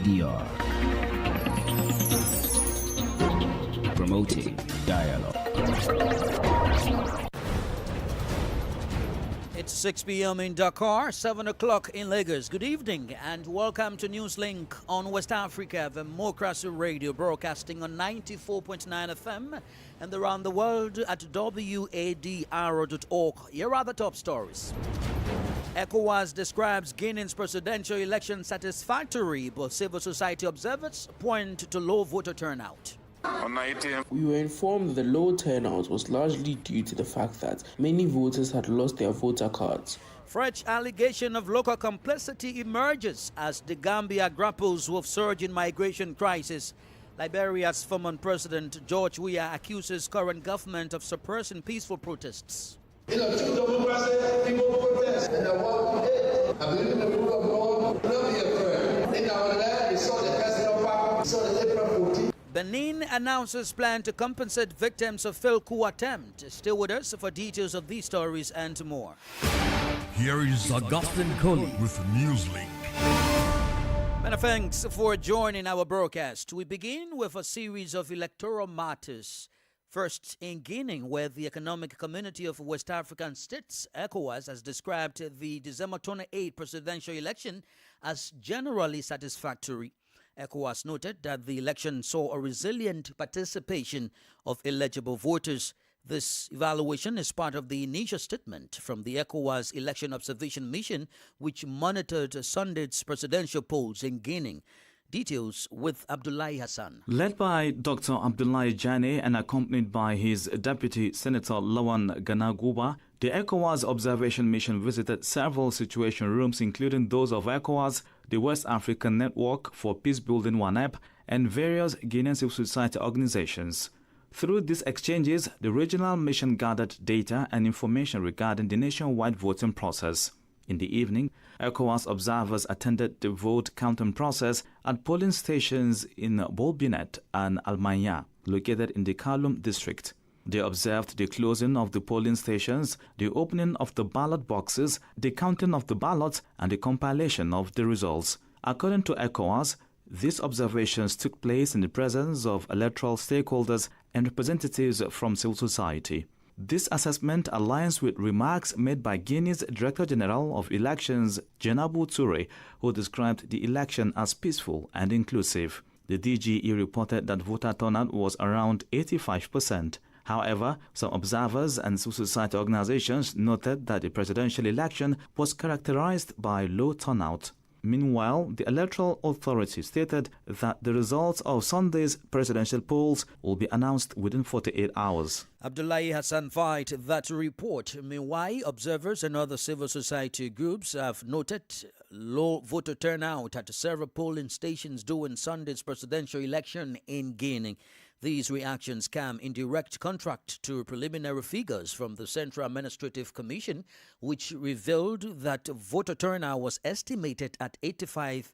WADR, promoting dialogue. It's 6 p.m. in Dakar, 7 o'clock in Lagos. Good evening and welcome to Newslink on West Africa, the Democracy Radio, broadcasting on 94.9 FM and around the world at wadr.org. Here are the top stories. ECOWAS describes Guinea's presidential election satisfactory, but civil society observers point to low voter turnout. We were informed that the low turnout was largely due to the fact that many voters had lost their voter cards. Fresh allegation of local complicity emerges as the Gambia grapples with surge in migration crisis. Liberia's former president George Weah accuses current government of suppressing peaceful protests. In a true democracy, people protest and they want it. I believe in the rule of law. Don't be afraid. In our land, we saw the personal power, we saw the April 14. Benin announces plan to compensate victims of failed coup attempt. Stay with us for details of these stories and more. Here is Augustine Coley with Newslink. Many thanks for joining our broadcast. We begin with a series of electoral matters. First, in Guinea, where the Economic Community of West African States, ECOWAS, has described the December 28 presidential election as generally satisfactory. ECOWAS noted that the election saw a resilient participation of eligible voters. This evaluation is part of the initial statement from the ECOWAS Election Observation Mission, which monitored Sunday's presidential polls in Guinea. Details with Abdullahi Hassan. Led by Dr. Abdullahi Jane and accompanied by his Deputy Senator Lawan Ganaguba, the ECOWAS Observation Mission visited several situation rooms, including those of ECOWAS, the West African Network for Peacebuilding WANEP, and various Guinean civil society organizations. Through these exchanges, the regional mission gathered data and information regarding the nationwide voting process. In the evening, ECOWAS observers attended the vote counting process at polling stations in Bolbinet and Almanya, located in the Kaloum district. They observed the closing of the polling stations, the opening of the ballot boxes, the counting of the ballots, and the compilation of the results. According to ECOWAS, these observations took place in the presence of electoral stakeholders and representatives from civil society. This assessment aligns with remarks made by Guinea's Director General of Elections, Jenabu Toure, who described the election as peaceful and inclusive. The DGE reported that voter turnout was around 85%. However, some observers and civil society organizations noted that the presidential election was characterized by low turnout. Meanwhile, the Electoral Authority stated that the results of Sunday's presidential polls will be announced within 48 hours. Abdullahi Hassan fight that report. Meanwhile, observers and other civil society groups have noted low voter turnout at several polling stations during Sunday's presidential election in Guinea. These reactions come in direct contrast to preliminary figures from the Central Administrative Commission, which revealed that voter turnout was estimated at 85%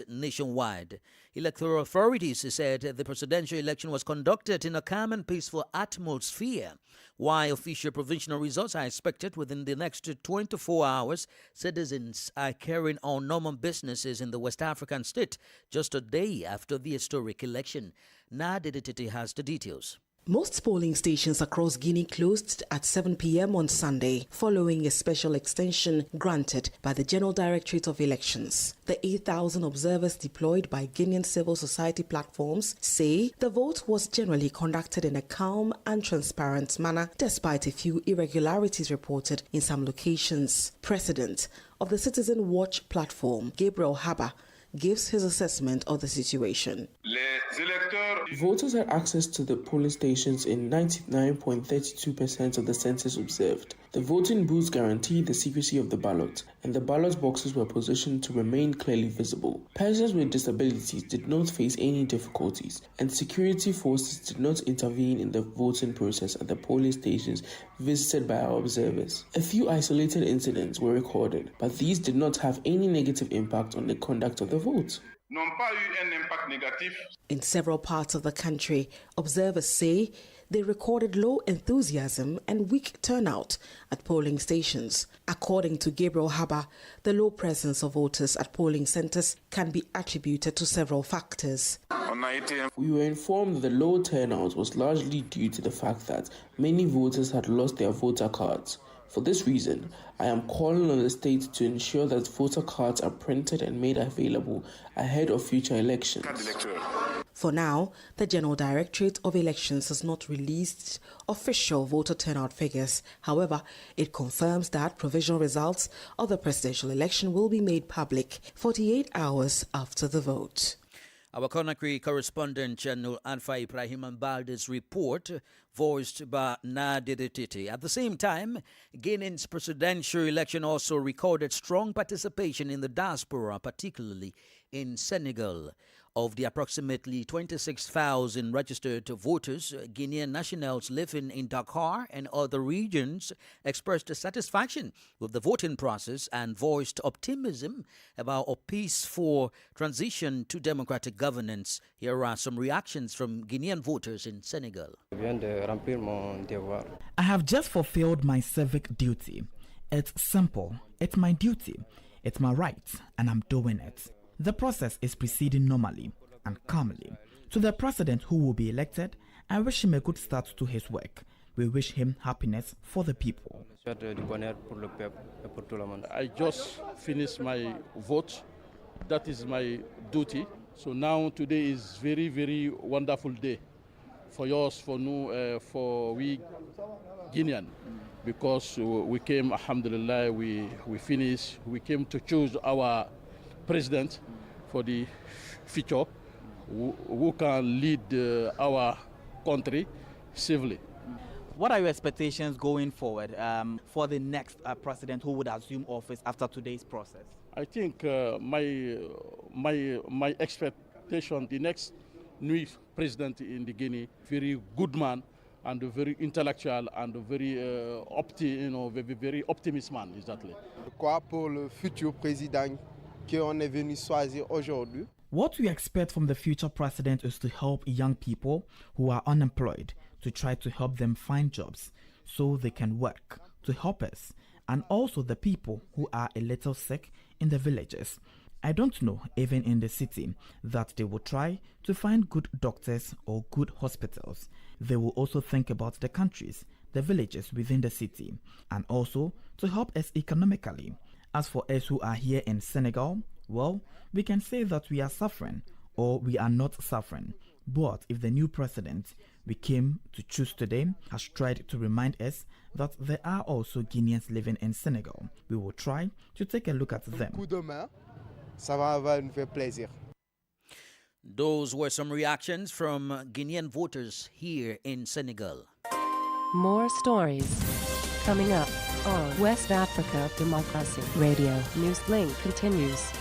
nationwide. Electoral authorities said the presidential election was conducted in a calm and peaceful atmosphere. While official provisional results are expected within the next 24 hours, citizens are carrying on normal businesses in the West African state just a day after the historic election. Nadedititi has the details. Most polling stations across Guinea closed at 7 p.m. on Sunday, following a special extension granted by the General Directorate of Elections. The 8,000 observers deployed by Guinean civil society platforms say the vote was generally conducted in a calm and transparent manner, despite a few irregularities reported in some locations. President of the Citizen Watch platform, Gabriel Haba, gives his assessment of the situation. Voters had access to the polling stations in 99.32% of the census observed. The voting booths guaranteed the secrecy of the ballot, and the ballot boxes were positioned to remain clearly visible. Persons with disabilities did not face any difficulties, and security forces did not intervene in the voting process at the polling stations visited by our observers. A few isolated incidents were recorded, but these did not have any negative impact on the conduct of the vote. In several parts of the country, observers say they recorded low enthusiasm and weak turnout at polling stations. According to Gabriel Haba, the low presence of voters at polling centres can be attributed to several factors. We were informed that the low turnout was largely due to the fact that many voters had lost their voter cards. For this reason, I am calling on the state to ensure that voter cards are printed and made available ahead of future elections. For now, the General Directorate of Elections has not released official voter turnout figures. However, it confirms that provisional results of the presidential election will be made public 48 hours after the vote. Our Conakry correspondent, Channel Anfa Ibrahim Balde's report, voiced by Nadir Titi. At the same time, Guinea's presidential election also recorded strong participation in the diaspora, particularly in Senegal. Of the approximately 26,000 registered voters, Guinean nationals living in Dakar and other regions expressed satisfaction with the voting process and voiced optimism about a peaceful transition to democratic governance. Here are some reactions from Guinean voters in Senegal. I have just fulfilled my civic duty. It's simple. It's my duty. It's my right, and I'm doing it. The process is proceeding normally and calmly. To the president who will be elected, I wish him a good start to his work. We wish him happiness for the people. I just finished my vote. That is my duty. So now today is very, very wonderful day for us, for we Guinean, because we came, alhamdulillah, we finished. We came to choose our president for the future who can lead our country civilly. What are your expectations going forward for the next president who would assume office after today's process? I think my expectation, the next new president in the Guinea, very good man and very intellectual and very very optimist man, exactly. Quoi pour le futur président qu'on est venu choisir aujourd'hui? What we expect from the future president is to help young people who are unemployed, to try to help them find jobs so they can work, to help us, and also the people who are a little sick in the villages. I don't know, even in the city, that they will try to find good doctors or good hospitals. They will also think about the countries, the villages within the city, and also to help us economically. As for us who are here in Senegal, well, we can say that we are suffering or we are not suffering. But if the new president we came to choose today has tried to remind us that there are also Guineans living in Senegal, we will try to take a look at them. Ça va nous faire plaisir. Those were some reactions from Guinean voters here in Senegal. More stories coming up on West Africa Democracy Radio. Newslink continues.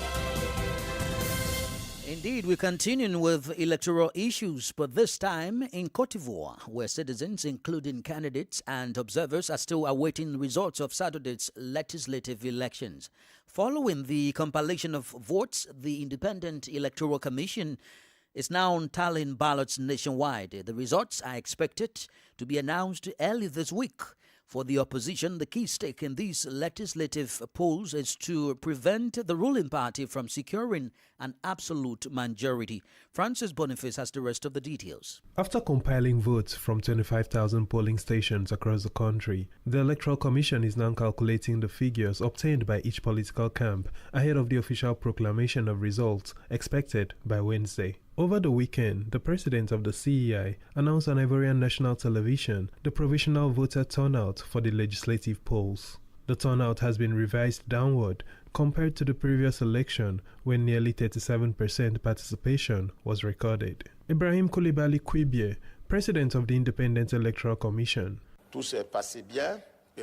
Indeed, we're continuing with electoral issues, but this time in Côte d'Ivoire, where citizens, including candidates and observers, are still awaiting results of Saturday's legislative elections. Following the compilation of votes, the Independent Electoral Commission is now tallying ballots nationwide. The results are expected to be announced early this week. For the opposition, the key stake in these legislative polls is to prevent the ruling party from securing an absolute majority. Francis Boniface has the rest of the details. After compiling votes from 25,000 polling stations across the country, the Electoral Commission is now calculating the figures obtained by each political camp ahead of the official proclamation of results expected by Wednesday. Over the weekend, the president of the CEI announced on Ivorian national television the provisional voter turnout for the legislative polls. The turnout has been revised downward compared to the previous election when nearly 37% participation was recorded. Ibrahim Coulibaly Quibie, president of the Independent Electoral Commission.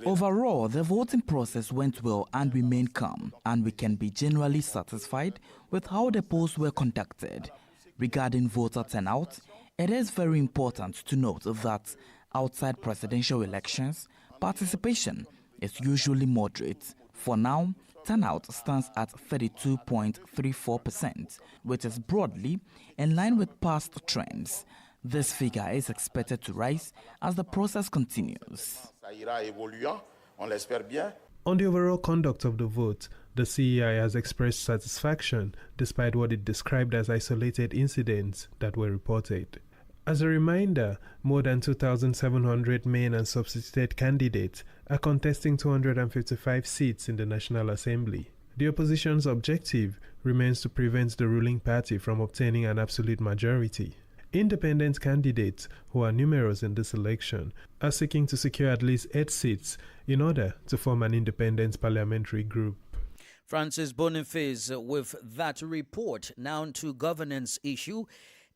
Overall, the voting process went well and remained calm, and we can be generally satisfied with how the polls were conducted. Regarding voter turnout, it is very important to note that outside presidential elections, participation is usually moderate. For now, turnout stands at 32.34%, which is broadly in line with past trends. This figure is expected to rise as the process continues. On the overall conduct of the vote, the CEI has expressed satisfaction despite what it described as isolated incidents that were reported. As a reminder, more than 2,700 main and substituted candidates are contesting 255 seats in the National Assembly. The opposition's objective remains to prevent the ruling party from obtaining an absolute majority. Independent candidates, who are numerous in this election, are seeking to secure at least 8 seats in order to form an independent parliamentary group. Francis Boniface with that report. Now to governance issue.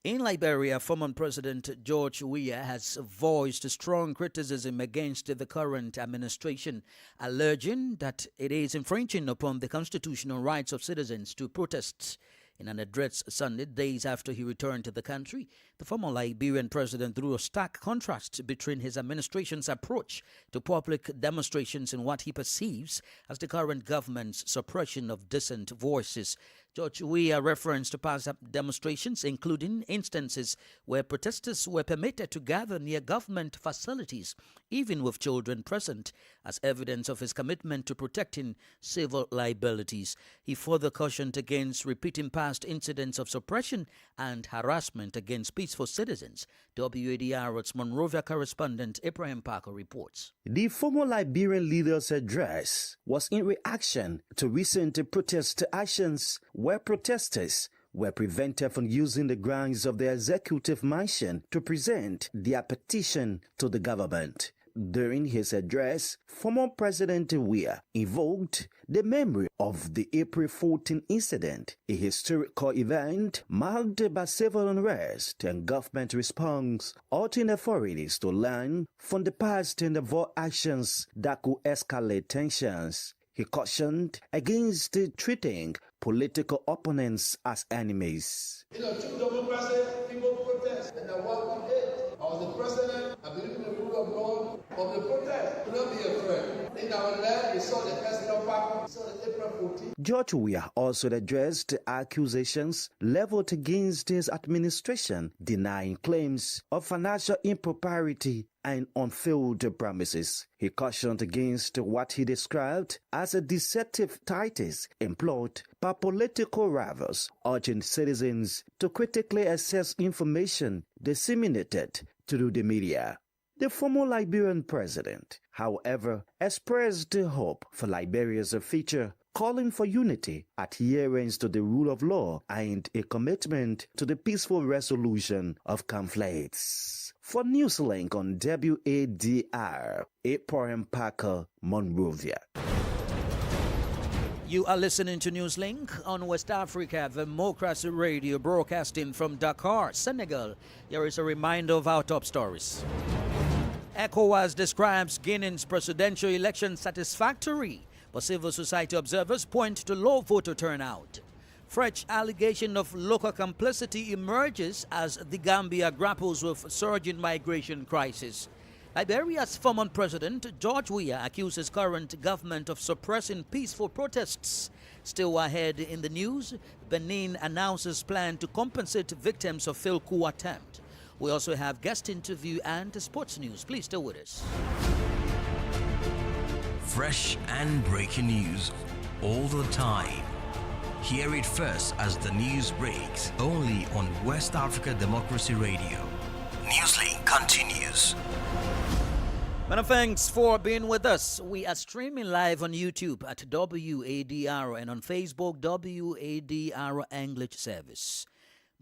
In Liberia, former President George Weah has voiced strong criticism against the current administration, alleging that it is infringing upon the constitutional rights of citizens to protest. In an address Sunday, days after he returned to the country, the former Liberian president drew a stark contrast between his administration's approach to public demonstrations and what he perceives as the current government's suppression of dissent voices. George Weah referenced past demonstrations, including instances where protesters were permitted to gather near government facilities, even with children present, as evidence of his commitment to protecting civil liabilities. He further cautioned against repeating past incidents of suppression and harassment against peaceful citizens. WADR's Monrovia correspondent Ibrahim Parker reports. The former Liberian leader's address was in reaction to recent protest actions where protesters were prevented from using the grounds of the executive mansion to present their petition to the government. During his address, former President Weah invoked the memory of the April 14 incident, a historical event marked by civil unrest and government response, urging authorities to learn from the past and avoid actions that could escalate tensions. He cautioned against treating political opponents as enemies. In a true democracy, people protest, and I want to hate. I was the president, I believe in the rule of law, but the protest, do not be afraid. In our land, we saw the personal power, we saw the April 14. George Weah also addressed accusations leveled against his administration, denying claims of financial impropriety and unfulfilled promises. He cautioned against what he described as a deceptive tactics employed by political rivals, urging citizens to critically assess information disseminated through the media. The former Liberian president, however, expressed hope for Liberia's future, calling for unity, adherence to the rule of law, and a commitment to the peaceful resolution of conflicts. For Newslink on WADR, Ibrahim Parker, Monrovia. You are listening to Newslink on West Africa Democracy Radio, broadcasting from Dakar, Senegal. Here is a reminder of our top stories. ECOWAS describes Guinea's presidential election satisfactory, but civil society observers point to low voter turnout. Fresh allegation of local complicity emerges as the Gambia grapples with surging migration crisis. Liberia's former president, George Weah, accuses current government of suppressing peaceful protests. Still ahead in the news, Benin announces plan to compensate victims of failed coup attempt. We also have guest interview and sports news. Please stay with us. Fresh and breaking news all the time. Hear it first as the news breaks, only on West Africa Democracy Radio. Newslink continues. Many thanks for being with us. We are streaming live on YouTube at WADR and on Facebook, WADR English Service.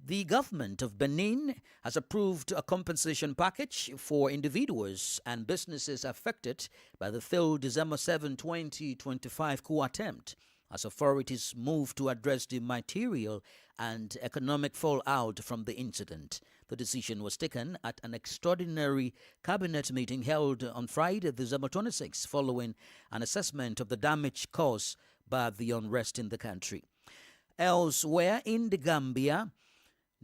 The government of Benin has approved a compensation package for individuals and businesses affected by the failed December 7, 2025 coup attempt, as authorities move to address the material and economic fallout from the incident. The decision was taken at an extraordinary cabinet meeting held on Friday, December 26, following an assessment of the damage caused by the unrest in the country. Elsewhere in the Gambia,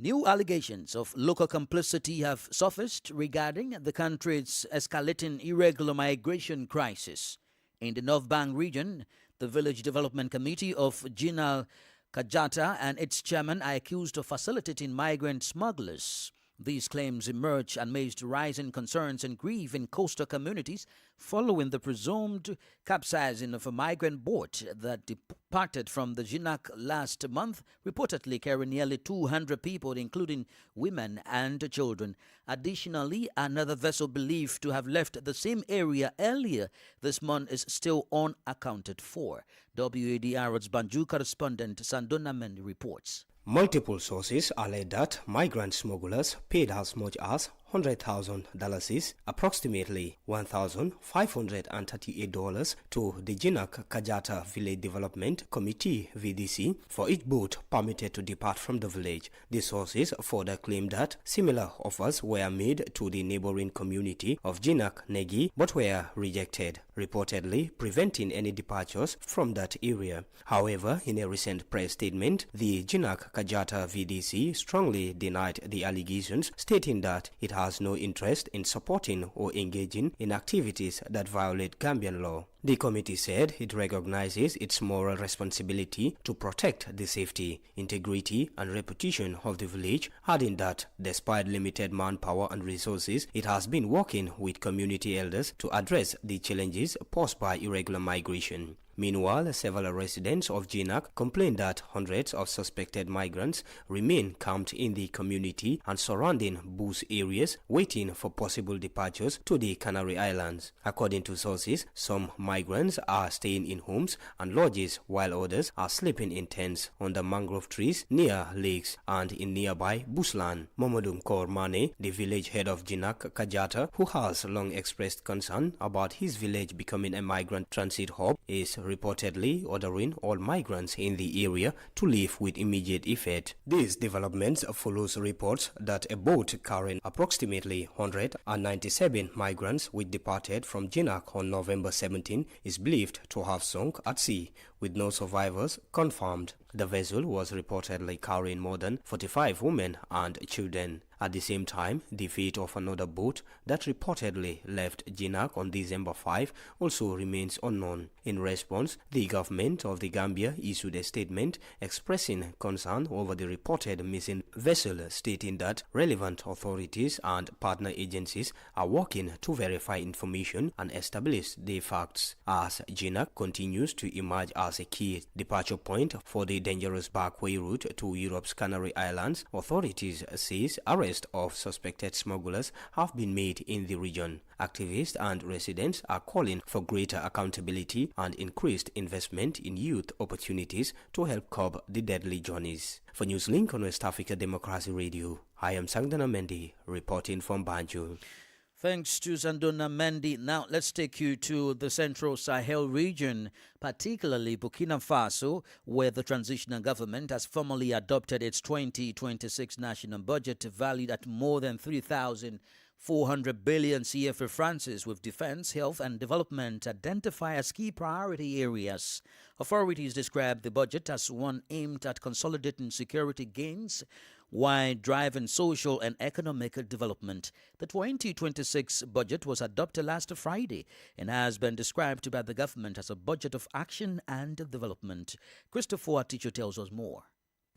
new allegations of local complicity have surfaced regarding the country's escalating irregular migration crisis. In the North Bank region, the Village Development Committee of Jinal Kajata and its chairman are accused of facilitating migrant smugglers. These claims emerge amidst rising concerns and grief in coastal communities following the presumed capsizing of a migrant boat that departed from the Jinak last month, reportedly carrying nearly 200 people, including women and children. Additionally, another vessel believed to have left the same area earlier this month is still unaccounted for. WADR's Banjul correspondent Sandona Mendy reports. Multiple sources allege that migrant smugglers paid as much as $100,000, approximately $1,538, to the Jinak Kajata Village Development Committee (VDC) for each boat permitted to depart from the village. The sources further claim that similar offers were made to the neighboring community of Jinak Negi but were rejected, reportedly preventing any departures from that area. However, in a recent press statement, the Jinak Kajata VDC strongly denied the allegations, stating that it has no interest in supporting or engaging in activities that violate Gambian law. The committee said it recognizes its moral responsibility to protect the safety, integrity, and reputation of the village, adding that despite limited manpower and resources, it has been working with community elders to address the challenges posed by irregular migration. Meanwhile, several residents of Jinak complained that hundreds of suspected migrants remain camped in the community and surrounding bush areas, waiting for possible departures to the Canary Islands. According to sources, some migrants are staying in homes and lodges, while others are sleeping in tents under mangrove trees near lakes and in nearby bushland. Mamadou Kormane, the village head of Jinak Kajata, who has long expressed concern about his village becoming a migrant transit hub, is reportedly ordering all migrants in the area to leave with immediate effect. These developments follows reports that a boat carrying approximately 197 migrants which departed from Jinak on November 17 is believed to have sunk at sea, with no survivors confirmed. The vessel was reportedly carrying more than 45 women and children. At the same time, the fate of another boat that reportedly left Jinak on December 5 also remains unknown. In response, the government of the Gambia issued a statement expressing concern over the reported missing vessel, stating that relevant authorities and partner agencies are working to verify information and establish the facts. As Jinak continues to emerge as a key departure point for the dangerous backway route to Europe's Canary Islands, authorities say arrests of suspected smugglers have been made in the region. Activists and residents are calling for greater accountability and increased investment in youth opportunities to help curb the deadly journeys. For Newslink on West Africa Democracy Radio, I am Sangdana Mendy reporting from Banjul. Thanks to Sandona Mendy. Now let's take you to the Central Sahel region, particularly Burkina Faso, where the transitional government has formally adopted its 2026 national budget valued at more than 3,400 billion CFA francs, with defense, health and development identified as key priority areas. Authorities describe the budget as one aimed at consolidating security gains while driving social and economic development. The 2026 budget was adopted last Friday and has been described by the government as a budget of action and development. Christopher Aticho tells us more.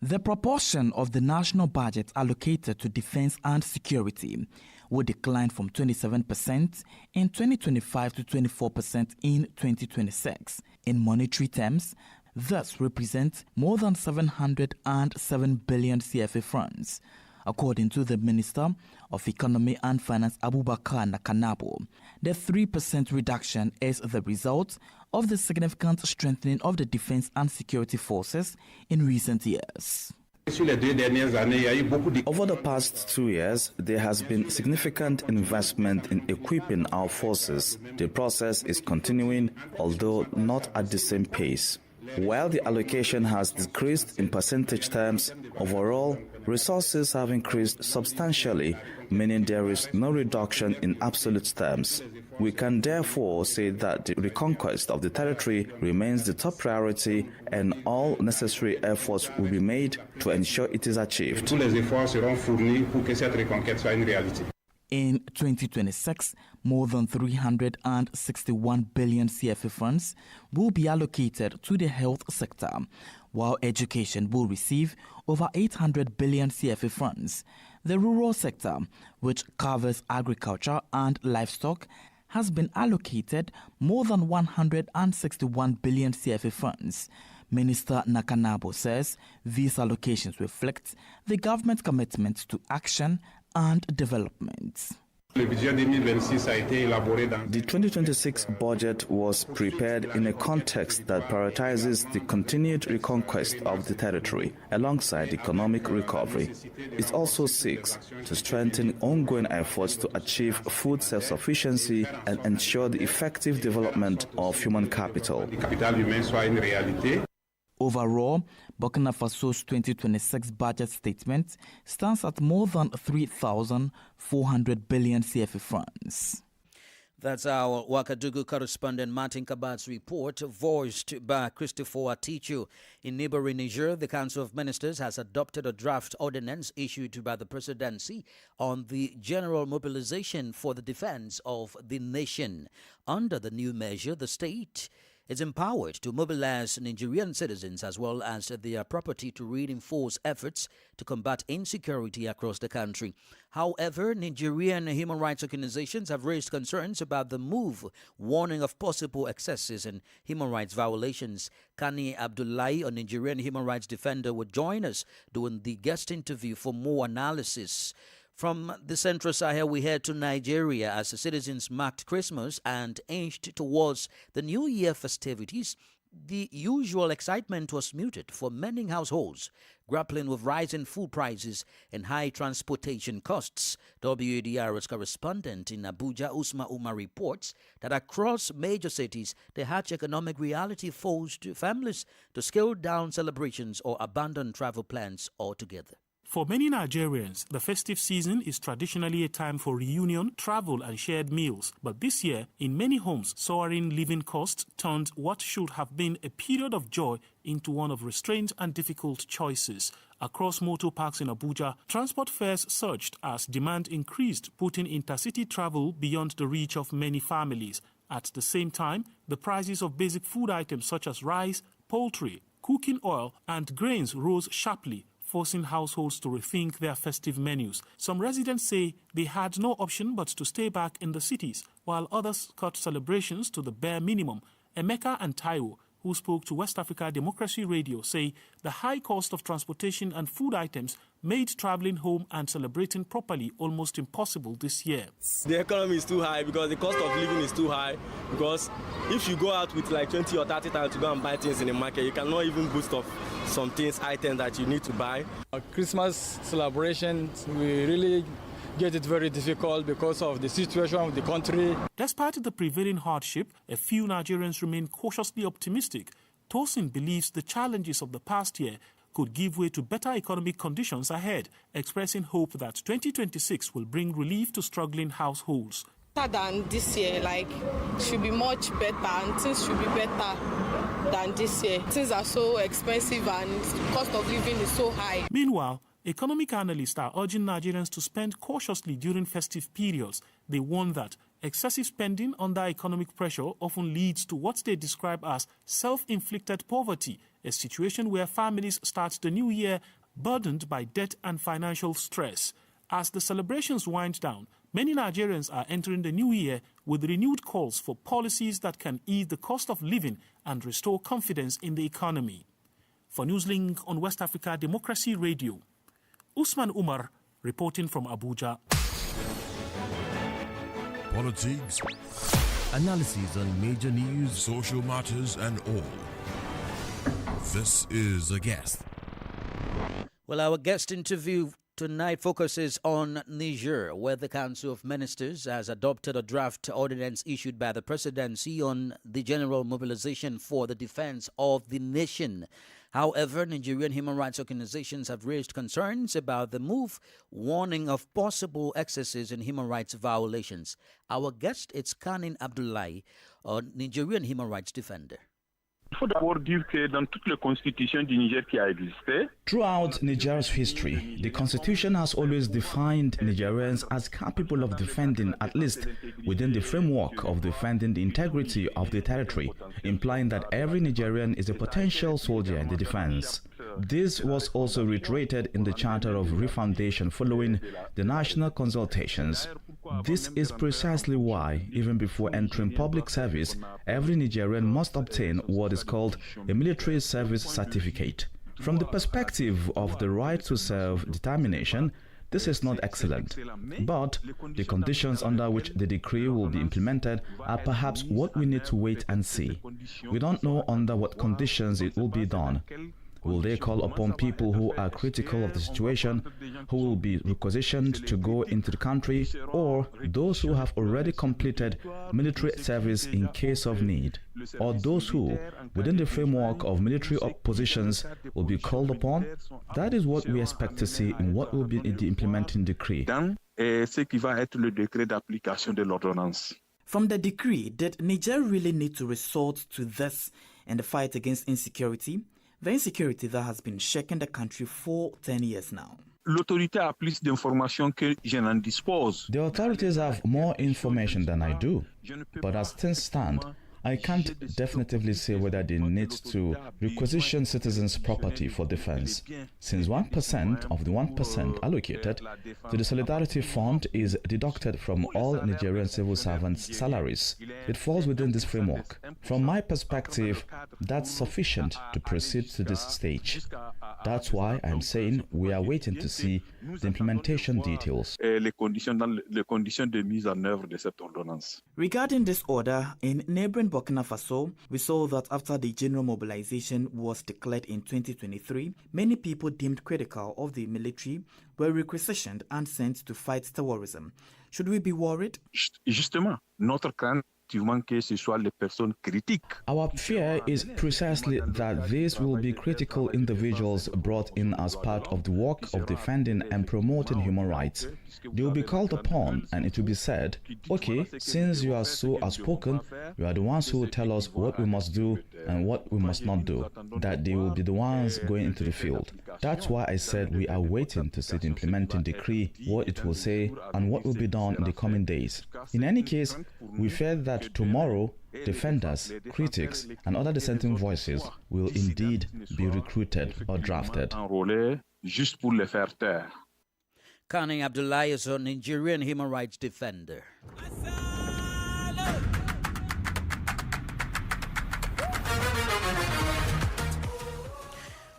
The proportion of the national budget allocated to defense and security will decline from 27% in 2025 to 24% in 2026. In monetary terms, this represents more than 707 billion CFA francs. According to the Minister of Economy and Finance, Abubakar Nakanabo, the 3% reduction is the result of the significant strengthening of the defense and security forces in recent years. Over the past 2 years, there has been significant investment in equipping our forces. The process is continuing, although not at the same pace. While the allocation has decreased in percentage terms, overall, resources have increased substantially, meaning there is no reduction in absolute terms. We can therefore say that the reconquest of the territory remains the top priority and all necessary efforts will be made to ensure it is achieved. In 2026, more than 361 billion CFA funds will be allocated to the health sector, while education will receive over 800 billion CFA funds. The rural sector, which covers agriculture and livestock, has been allocated more than 161 billion CFA funds. Minister Nakanabo says these allocations reflect the government's commitment to action and development. The 2026 budget was prepared in a context that prioritizes the continued reconquest of the territory alongside economic recovery. It also seeks to strengthen ongoing efforts to achieve food self-sufficiency and ensure the effective development of human capital. Overall, Burkina Faso's 2026 budget statement stands at more than 3,400 billion CFA francs. That's our Ouagadougou correspondent Martin Kabat's report, voiced by Christopher Atichu. In neighboring Niger, the Council of Ministers has adopted a draft ordinance issued by the presidency on the general mobilization for the defense of the nation. Under the new measure, the state is empowered to mobilize Nigerian citizens as well as their property to reinforce efforts to combat insecurity across the country. However, Nigerian human rights organizations have raised concerns about the move, warning of possible excesses and human rights violations. Kani Abdullahi, a Nigerian human rights defender, would join us during the guest interview for more analysis. From the Central Sahel, we head to Nigeria as the citizens marked Christmas and inched towards the New Year festivities. The usual excitement was muted for many households, grappling with rising food prices and high transportation costs. WADR's correspondent in Abuja, Usma Umar, reports that across major cities, the harsh economic reality forced families to scale down celebrations or abandon travel plans altogether. For many Nigerians, the festive season is traditionally a time for reunion, travel and shared meals. But this year, in many homes, soaring living costs turned what should have been a period of joy into one of restraint and difficult choices. Across motor parks in Abuja, transport fares surged as demand increased, putting intercity travel beyond the reach of many families. At the same time, the prices of basic food items such as rice, poultry, cooking oil and grains rose sharply, forcing households to rethink their festive menus. Some residents say they had no option but to stay back in the cities, while others cut celebrations to the bare minimum. Emeka and Taiwo, who spoke to West Africa Democracy Radio, say the high cost of transportation and food items made traveling home and celebrating properly almost impossible this year. The economy is too high because the cost of living is too high, because if you go out with like 20 or 30 times to go and buy things in the market, you cannot even boost up some things, items that you need to buy. Christmas celebrations, we really get it very difficult because of the situation of the country. Despite the prevailing hardship, a few Nigerians remain cautiously optimistic. Tosin believes the challenges of the past year could give way to better economic conditions ahead, expressing hope that 2026 will bring relief to struggling households. Better than this year, should be much better, and things should be better than this year. Things are so expensive and the cost of living is so high. Meanwhile, economic analysts are urging Nigerians to spend cautiously during festive periods. They warn that excessive spending under economic pressure often leads to what they describe as self-inflicted poverty, a situation where families start the new year burdened by debt and financial stress. As the celebrations wind down, many Nigerians are entering the new year with renewed calls for policies that can ease the cost of living and restore confidence in the economy. For Newslink on West Africa Democracy Radio, Usman Umar reporting from Abuja. Politics, analysis on major news, social matters, and all. This is A Guest. Well, our guest interview tonight focuses on Niger, where the Council of Ministers has adopted a draft ordinance issued by the presidency on the general mobilization for the defense of the nation. However, Nigerian human rights organizations have raised concerns about the move, warning of possible excesses in human rights violations. Our guest is Kanin Abdullahi, a Nigerian human rights defender. Il faut d'abord dire que dans toute la constitution du Niger qui a existé, throughout Nigeria's history, the constitution has always defined Nigerians as capable of defending, at least within the framework of defending the integrity of the territory, implying that every Nigerian is a potential soldier in the defense. This was also reiterated in the Charter of Refoundation following the national consultations. This is precisely why, even before entering public service, every Nigerian must obtain what is called a military service certificate. From the perspective of the right to self-determination, this is not excellent, but the conditions under which the decree will be implemented are perhaps what we need to wait and see. We don't know under what conditions it will be done. Will they call upon people who are critical of the situation, who will be requisitioned to go into the country, or those who have already completed military service in case of need, or those who, within the framework of military positions, will be called upon? That is what we expect to see in what will be in the implementing decree. ce qui va être le décret d'application de l'ordonnance. From the decree, did Niger really need to resort to this in the fight against insecurity? The insecurity that has been shaking the country for 10 years now. L'autorité a plus d'informations que je n'en dispose. The authorities have more information than I do, but as things stand, I can't definitively say whether they need to requisition citizens' property for defense, since 1% of the 1% allocated to the Solidarity Fund is deducted from all Nigerian civil servants' salaries. It falls within this framework. From my perspective, that's sufficient to proceed to this stage. That's why I'm saying we are waiting to see the implementation details. Les conditions de mise en œuvre de cette ordonnance. Regarding this order, in neighboring Burkina Faso, we saw that after the general mobilization was declared in 2023, many people deemed critical of the military were requisitioned and sent to fight terrorism. Should we be worried? Justement, notre crainte que ce soit les personnes critiques. Our fear is precisely that these will be critical individuals brought in as part of the work of defending and promoting human rights. They will be called upon and it will be said, okay, since you are so outspoken, you are the ones who will tell us what we must do and what we must not do, that they will be the ones going into the field. That's why I said we are waiting to see the implementing decree, what it will say, and what will be done in the coming days. In any case, we fear that tomorrow, defenders, critics, and other dissenting voices will indeed be recruited or drafted. Kani Abdullahi is a Nigerian human rights defender.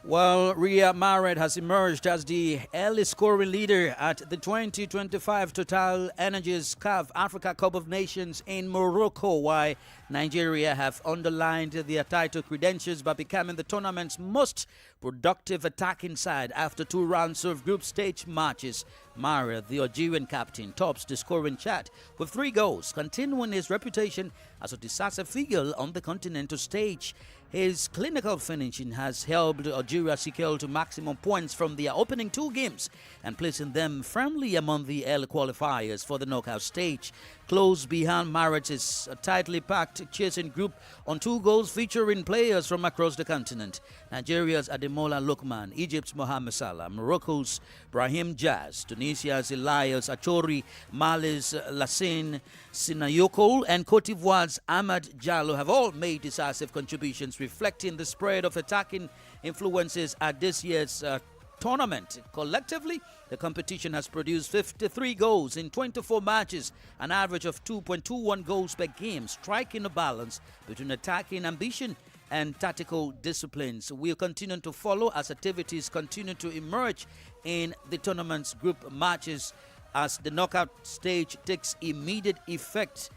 Well, Riyad Mahrez has emerged as the early scoring leader at the 2025 Total Energies CAF Africa Cup of Nations in Morocco, while Nigeria have underlined their title credentials by becoming the tournament's most productive attacking side after 2 rounds of group stage matches. Mahrez, the Algerian captain, tops the scoring chart with 3 goals, continuing his reputation as a decisive figure on the continental stage. His clinical finishing has helped Algeria secure to maximum points from their opening 2 games and placing them firmly among the early qualifiers for the knockout stage. Close behind Mahrez is a tightly packed chasing group on 2 goals featuring players from across the continent. Nigeria's Ademola Lookman, Egypt's Mohamed Salah, Morocco's Brahim Diaz, Tunisia's Tunisia's Elias Achori, Mali's Lassine Sinayoko, and Cote d'Ivoire's Ahmad Diallo have all made decisive contributions, reflecting the spread of attacking influences at this year's tournament. Collectively, the competition has produced 53 goals in 24 matches, an average of 2.21 goals per game, striking a balance between attacking ambition and tactical disciplines. We'll continue to follow as activities continue to emerge in the tournament's group matches as the knockout stage takes immediate effect.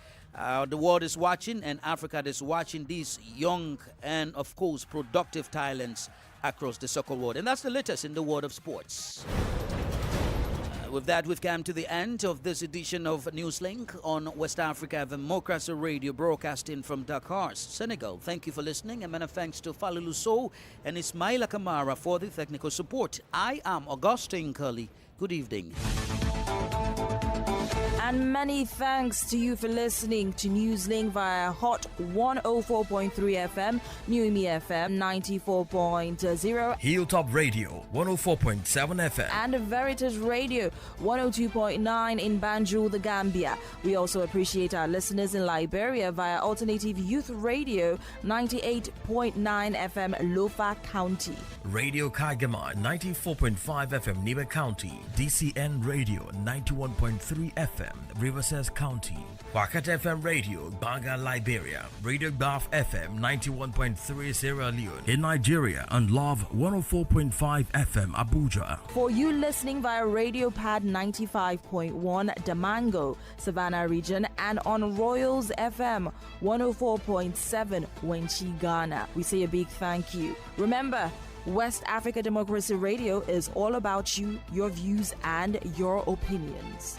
The world is watching and Africa is watching these young and, of course, productive talents across the soccer world. And that's the latest in the world of sports. With that, we've come to the end of this edition of Newslink on West Africa Democracy Radio, broadcasting from Dakar, Senegal. Thank you for listening, and many thanks to Falilu Sow and Ismaila Kamara for the technical support. I am Augustine Curley. Good evening. And many thanks to you for listening to Newslink via Hot 104.3 FM, Newmi FM 94.0, Hilltop Radio 104.7 FM, and Veritas Radio 102.9 in Banjul, the Gambia. We also appreciate our listeners in Liberia via Alternative Youth Radio 98.9 FM, Lofa County, Radio Kagama 94.5 FM, Niba County, DCN Radio 91.3 FM, Riverside County, Wakat FM Radio, Banga, Liberia, Radio Baf FM 91.3 Sierra Leone in Nigeria, and Love 104.5 FM Abuja. For you listening via Radio Pad 95.1 Damango, Savannah region, and on Royals FM 104.7 Wenchi, Ghana, we say a big thank you. Remember, West Africa Democracy Radio is all about you, your views, and your opinions.